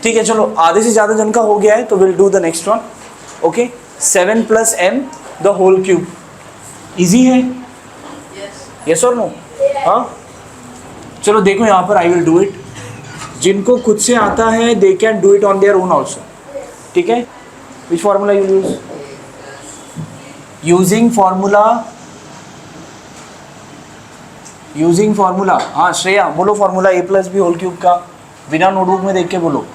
ठीक है, चलो आधे से ज़्यादा जन का हो गया है तो will do the next one. Okay, 7 + m the whole cube. Easy है, यस और नो? हाँ, चलो देखो यहाँ पर, आई विल डू इट. जिनको खुद से आता है they can do it on their own also. ठीक है, which formula you use? Using formula. हाँ श्रेया बोलो formula a + b whole cube का, बिना नोटबुक में देख के बोलो.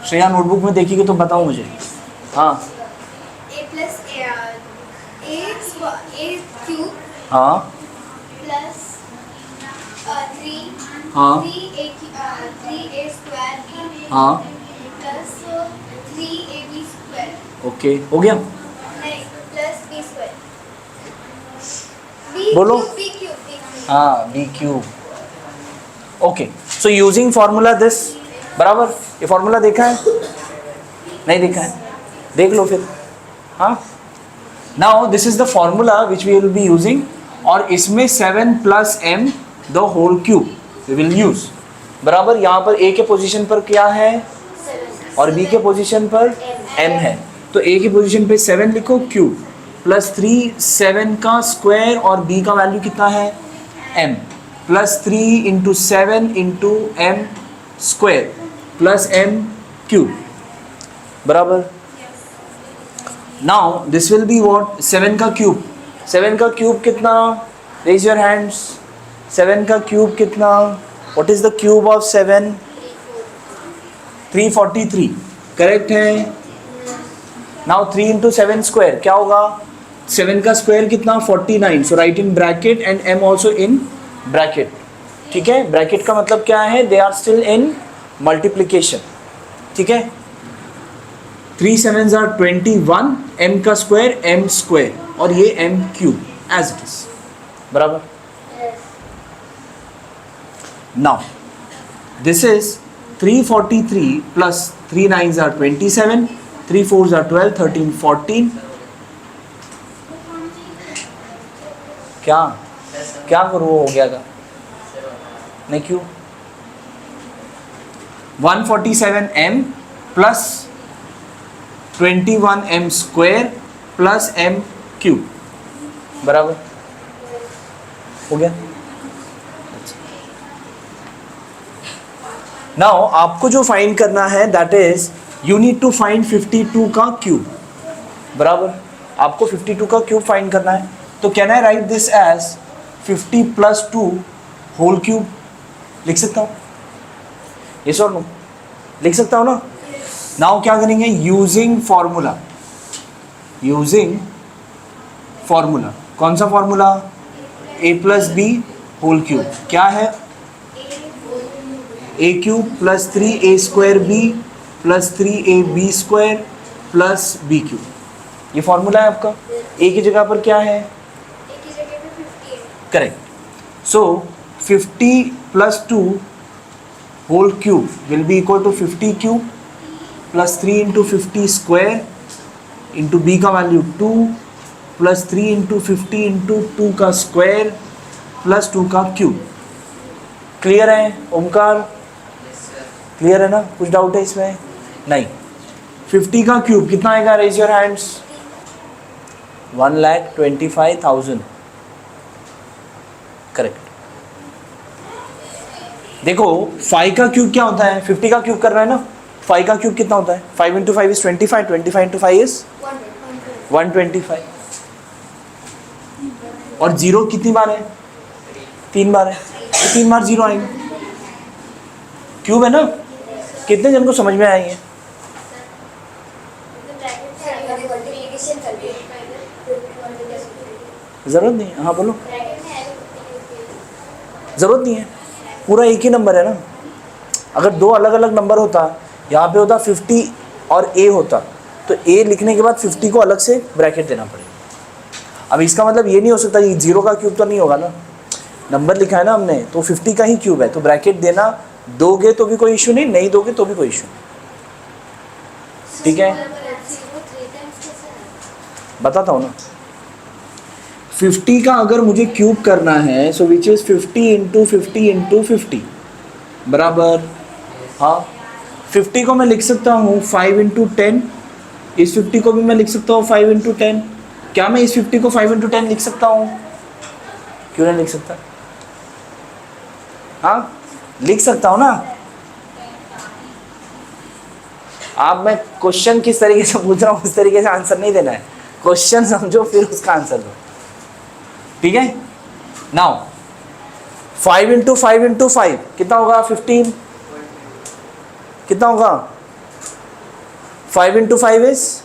श्रेया नोटबुक में देखिए तो बताओ मुझे. हाँ a क्यूब हाँ प्लस 3 हाँ 3a स्क्वायर b हाँ प्लस 3ab स्क्वायर. ओके, हो गया. नहीं, प्लस b स्क्वायर. बोलो. b cube. हाँ b cube. Okay, so using formula this. बराबर, ये फॉर्मूला देखा है? नहीं देखा है? देख लो फिर. हाँ, now this is the formula which we will be using. और इसमें 7 + m the whole cube we will use. बराबर, यहाँ पर a के पोजीशन पर क्या है और b के पोजीशन पर m है. तो a की पोजीशन पे 7 लिखो क्यूब, प्लस 3 7 का स्क्वायर, और b का वैल्यू कितना है m, plus 3 × 7 × m square plus m cube. बराबर. Now this will be what? 7 का क्यूब. 7 का क्यूब कितना? Raise your hands. 7 का क्यूब कितना? What is the cube of 7? 343. Correct है. नाउ 3 × 7 स्क्वायर क्या होगा? 7 का स्क्वायर कितना? 49. So right in bracket and m also in bracket. ठीक है, ब्रैकेट का मतलब क्या है? They are still in multiplication. ठीक है, 3 7s are 21, m का स्क्वायर m स्क्वायर, और ये m cube as it is. बराबर. Now this is 343 plus 3 9s are 27, 3 4s are 12, 13 14. क्या क्या करूँ, हो गया था नहीं क्यों? 147m plus 21m square plus m cube. बराबर हो गया. नाउ आपको जो फाइंड करना है that is you need to find 52 का क्यूब. बराबर, आपको 52 का क्यूब फाइंड करना है. तो can I write this as 50 + 2 whole cube? लिख सकता हूँ? यस और नो? लिख सकता हूँ ना? नाउ क्या करेंगे? Using formula. Using formula. कौन सा formula? a + b whole cube. क्या है? a cube plus 3a² b plus 3ab square plus b cube. ये फॉर्मूला है आपका. a की जगह पर क्या है? Correct. So 50 + 2 whole cube will be equal to 50 cube plus 3 × 50 square into b का वैल्यू 2 प्लस 3 × 50 × 2 का स्क्वायर प्लस 2 का क्यूब. क्लियर है ओमकार? क्लियर है ना? कुछ डाउट है इसमें? नहीं. 50 का क्यूब कितना आएगा? Raise your hands. 1,25,000. करेक्ट. देखो 5 का क्यूब क्या होता है? 50 का क्यूब कर रहा है ना. 5 का क्यूब कितना होता है? 5 × 5 इज 25, 25 × 5 इज 125. और जीरो कितनी बार है? 3 बार है. तो 3 बार जीरो आएंगे. क्यूब है ना. कितने जन को समझ में आई है? जरूरत नहीं है. हाँ बोलो. जरूरत नहीं है, पूरा एक ही नंबर है ना. अगर 2 अलग अलग नंबर होता, यहाँ पे होता 50 और a होता, तो a लिखने के बाद 50 को अलग से ब्रैकेट देना पड़ेगा. अब इसका मतलब ये नहीं हो सकता ये 0 का क्यूब तो नहीं होगा ना. नंबर लिखा है ना हमने, तो 50 का ही क्यूब है, तो ब्रैकेट देना. दोगे तो भी कोई इशू नहीं, नहीं दोगे तो भी कोई इशू नहीं. ठीक है, बताता हूँ ना. 50 का अगर मुझे क्यूब करना है, सो विच इज 50 × 50 × 50 बराबर. हाँ, 50 को मैं लिख सकता हूँ 5 इंटू 10, इस 50 को भी मैं लिख सकता हूँ 5 इंटू 10। क्या मैं इस 50 को 5 इंटू 10 लिख सकता हूँ? क्यों नहीं लिख सकता? हाँ लिख सकता हूँ ना। आप, मैं क्वेश्चन किस तरीके से पूछ रहा हूँ उस तरीके से आंसर नहीं देना है, क्वेश्चन समझो फिर उसका आंसर दो, ठीक है। नाउ 5 इंटू 5 इंटू 5 कितना होगा? 15। कितना होगा? 5 इंटू 5 इज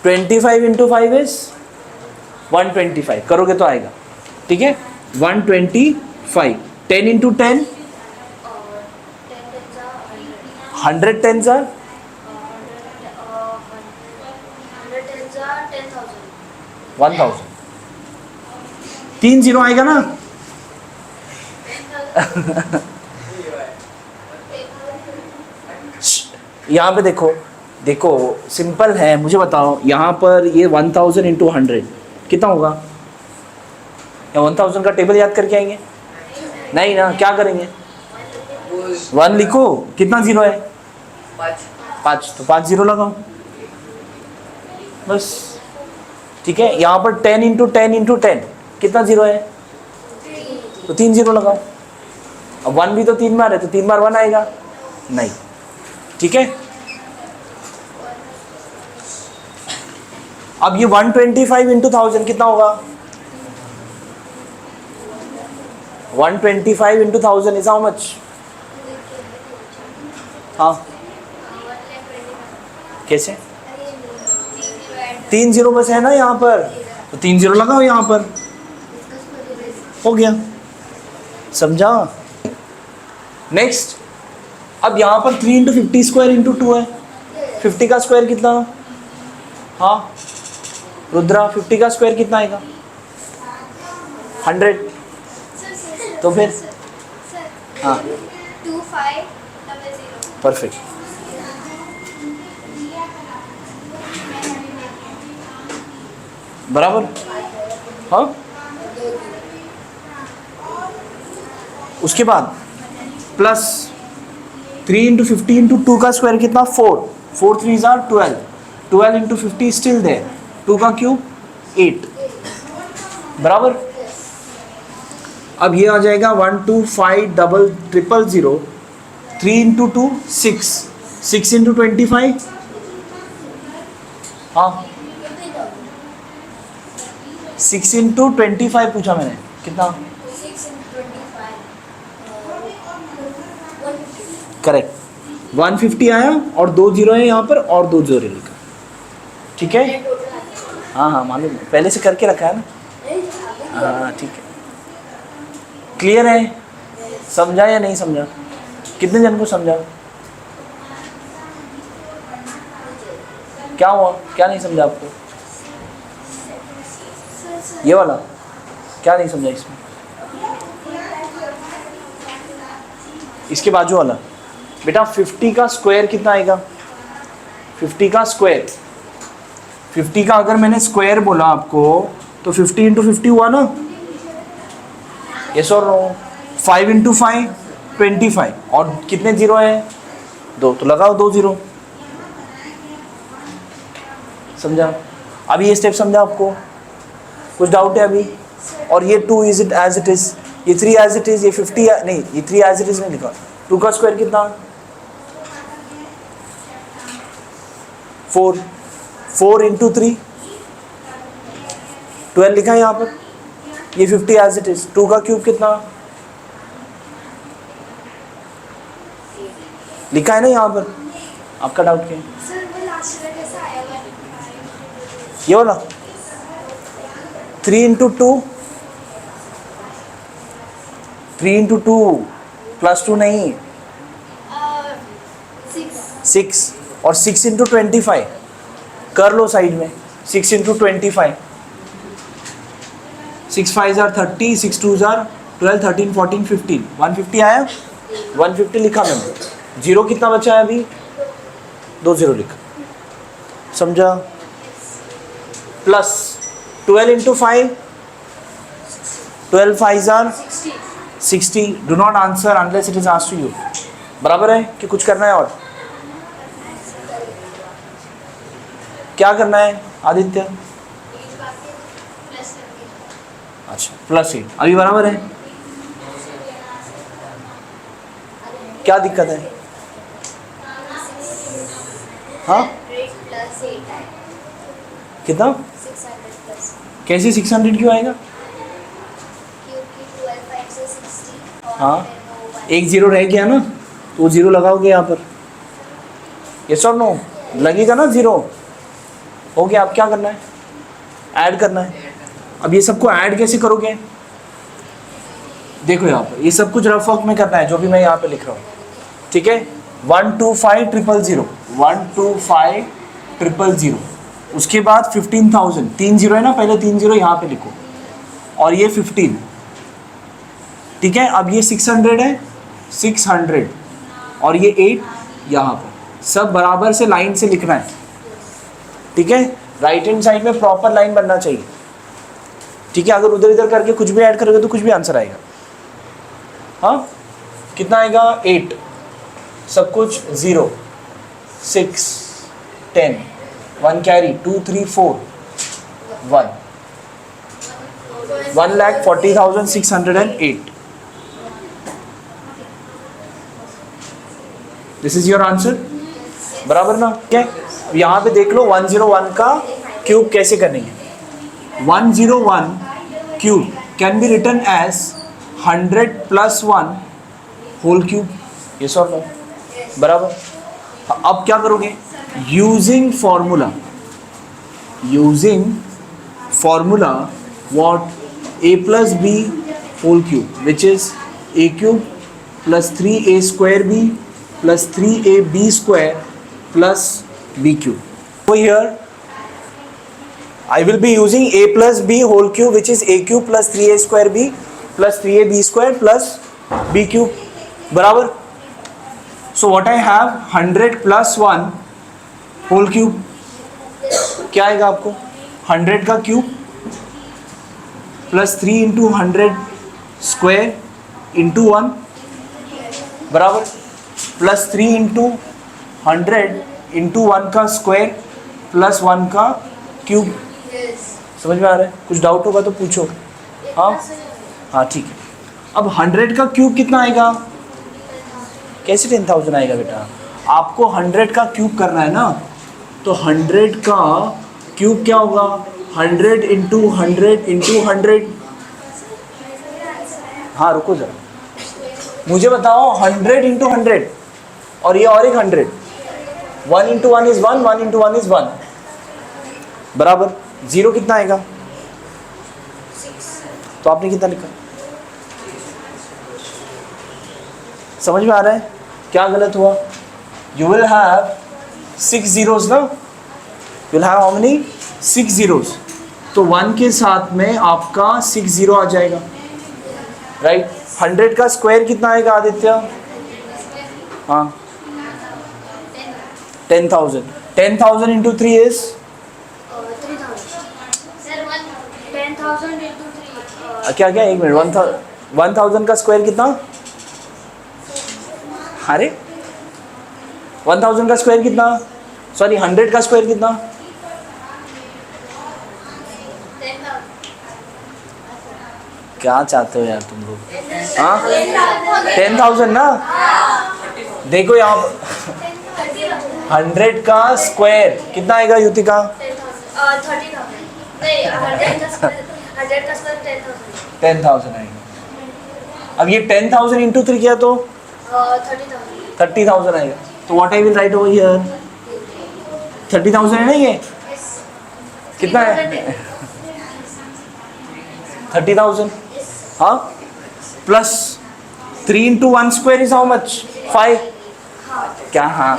25 इंटू 5 इज 125। करोगे तो आएगा, ठीक है। 125। 10 इंटू 10 100 10s are 1000। 3 जीरो आएगा ना। यहाँ पे देखो, देखो सिंपल है, मुझे बताओ यहाँ पर ये 1000 इंटू 100 कितना होगा? या 1000 का टेबल याद करके आएंगे? नहीं ना, क्या करेंगे? 1 लिखो, कितना जीरो है? 5, तो 5 जीरो लगाओ बस, ठीक है। यहाँ पर 10 इंटू 10 इंटू 10 कितना जीरो है? तो 3 जीरो लगाओ। अब 1 भी तो 3 बार है, तो 3 बार 1 आएगा नहीं, ठीक है। अब ये 125 इंटू 1000 कितना होगा? 125 इंटू 1000 इज हाउ मच? हाँ कैसे? 3 जीरो बस है ना यहाँ पर, तो 3 जीरो लगाओ यहाँ पर, हो गया, समझा। नेक्स्ट, अब यहाँ पर 3 इंटू 50 स्क्वायर इंटू 2 है। 50 का स्क्वायर कितना? हाँ रुद्रा, 50 का स्क्वायर कितना आएगा? 100। तो फिर हाँ 2500। परफेक्ट। बराबर, हाँ। उसके बाद प्लस 3 इंटू 50 इंटू 2 का स्क्वायर कितना? 4। 4 3 जार 12। 12 into 50 still there. 2 का क्यूब 8। बराबर। अब ये आ जाएगा 1 2 5 डबल 000। 3 इंटू 2 6। 6 इंटू 25 हाँ 6 इंटू 25 पूछा मैंने, कितना? करेक्ट 150 आया और 2 जीरो है यहाँ पर और 2 जीरो लिखा, ठीक है। हाँ हाँ मालूम है, पहले से करके रखा है ना। हाँ ठीक है, क्लियर है? समझा या नहीं समझा? कितने जन को समझा? क्या हुआ, क्या नहीं समझा आपको? ये वाला क्या नहीं समझा इसमें? इसके बाजू वाला बेटा 50 का स्क्वायर कितना आएगा? 50 का स्क्वायर, 50 का अगर मैंने स्क्वायर बोला आपको तो 50 इंटू 50 हुआ ना, यस और नो? 5 इंटू 5 25 और कितने जीरो है? 2, तो लगाओ 2 जीरो। समझा? अभी ये स्टेप समझा आपको? कुछ डाउट है अभी? और ये 2 is it as it is, ये 3 एज इट इज, ये 50 नहीं, ये 3 एज इट इज नहीं लिखा। 2 का स्क्वायर कितना? 4। 4 इंटू 3 12 लिखा है यहाँ पर। ये 50 एज इट इज। 2 का क्यूब कितना लिखा है ना यहाँ पर? आपका डाउट क्या है? ये वाला 3 इंटू 2, 3 इंटू 2 प्लस 2 नहीं 6 और 6 इंटू 25 कर लो साइड में। 6 इंटू 25 6 5 जार 30, 6 2 जार 12, 13 14 15 150 आया। 150 लिखा मैंने, जीरो कितना बचा है अभी? 2 जीरो लिखा, समझा? प्लस 12 इंटू 5 12 5 जार 60। Do not answer unless it is asked to you. बराबर है कि कुछ करना है और क्या करना है आदित्य? अच्छा +8 अभी बराबर है। क्या दिक्कत है? हाँ कितना? 600 कैसे 600 क्यों आएगा? क्योंकि 12 5 से 60 और हाँ फिर वो एक जीरो रह गया ना, तो जीरो लगाओगे यहाँ पर। यस और नो? लगेगा ना जीरो। हो गया। अब क्या करना है? ऐड करना है। अब ये सबको ऐड कैसे करोगे? देखो यहाँ पर ये सब कुछ रफ वर्क में करना है, जो भी मैं यहाँ पे लिख रहा हूँ, ठीक है। 125,000 125,000, उसके बाद 15,000, 3 जीरो है ना, पहले 3 जीरो यहाँ पे लिखो और ये 15, ठीक है। अब ये 600 है, 600 और ये 8 यहाँ पर, सब बराबर से लाइन से लिखना है, ठीक है। राइट हैंड साइड में प्रॉपर लाइन बनना चाहिए, ठीक है। अगर उधर इधर करके कुछ भी ऐड करोगे तो कुछ भी आंसर आएगा। हाँ कितना आएगा? 8, सब कुछ 0, 6, 10, 1 carry, 2 3 4 1, 1,40,608। This is your answer, बराबर ना? क्या अब यहाँ पे देख लो 101 का क्यूब कैसे करेंगे। 101 cube can be written as 100 + 1 whole cube. ये सॉल्व है, बराबर। अब क्या करोगे? Using formula what? a + b whole cube which is a³ + 3a² b + 3ab² + b³। So here I will be using a + b whole cube which is a³ + 3a² b + 3ab² + b³, बराबर। So what I have 100 + 1 whole cube, क्या आएगा आपको? 100 का cube + 3 × 100 square × 1, बराबर, + 3 × 100 × 1 का square + 1 का cube. समझ में आ रहा है? कुछ डाउट होगा तो पूछो। हाँ हाँ ठीक है। अब 100 का क्यूब कितना आएगा? कैसे 10,000 आएगा बेटा? आपको 100 का क्यूब करना है ना, तो 100 का क्यूब क्या होगा? 100 × 100 × 100। हाँ रुको जरा, मुझे बताओ 100 × 100 और ये और एक 100, 1 × 1 is 1, 1 × 1 is 1, बराबर। जीरो कितना आएगा? 6। तो आपने कितना लिखा? समझ में आ रहा है क्या गलत हुआ? यू विल हैव 6 zeros ना, you will have how many? 6 zeros। तो 1 के साथ में आपका 6 0 आ जाएगा, राइट। 100 का स्क्वायर कितना आएगा आदित्य? हाँ 10,000। 10,000 × 3 is 3,000। सर 10,000 × 3 क्या क्या? एक मिनट, 1,000 का स्क्वायर कितना? अरे 1000 का स्क्वायर कितना? सॉरी 100 का स्क्वायर कितना? 10,000। क्या चाहते हो यार तुम लोग? हाँ 10,000 ना। देखो यहाँ 100 का स्क्वायर कितना आएगा युतिका? 30,000। नहीं 100 का स्क्वायर 10,000 आएगा। अब ये 10,000 × 3 किया तो 30,000 आएगा। तो what I will write over here? 30,000 है ना ये? कितना है? 30,000। हाँ plus 3 × 1 square is how much? 5। क्या? हाँ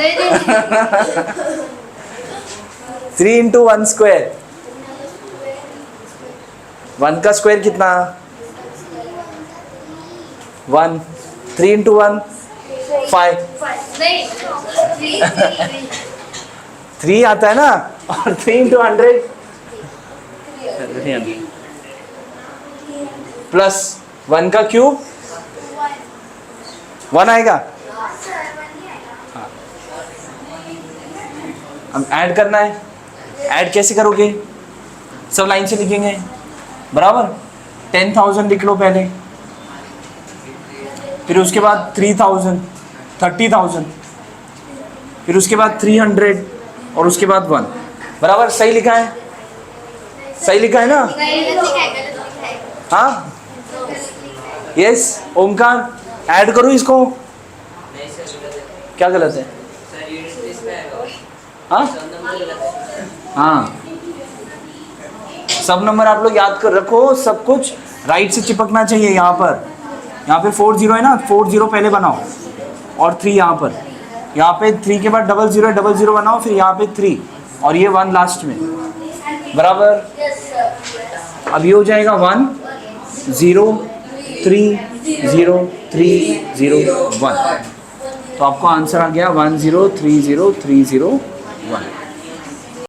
3 × 1 स्क्वायर, 1 का स्क्वायर कितना? 1। 3 × 1 5। नहीं 3 आता है ना, और 3 × 100 प्लस 1 का क्यूब 1 आएगा। हाँ, अब ऐड करना है। ऐड कैसे करोगे? सब लाइन से लिखेंगे, बराबर। 10,000 लिख लो पहले, फिर उसके बाद 3,000, 30,000, फिर उसके बाद 300 और उसके बाद 1, बराबर। सही लिखा है? सही लिखा है ना? गलत लिखा है, गलत लिखा है। हाँ, यस ओमकार, ऐड करो इसको। क्या गलत है? हाँ हाँ, सब नंबर आप लोग याद कर रखो, सब कुछ राइट से चिपकना चाहिए। यहाँ पे 40 है ना, 40 पहले बनाओ और 3 यहाँ पर। यहाँ पे 3 के बाद 00 है, 00 बनाओ, फिर यहाँ पे 3 और ये 1 लास्ट में, बराबर। अब ये हो जाएगा 1 0 3 0 3 0 1। तो आपको आंसर आ गया 10 3 0 3 0 1।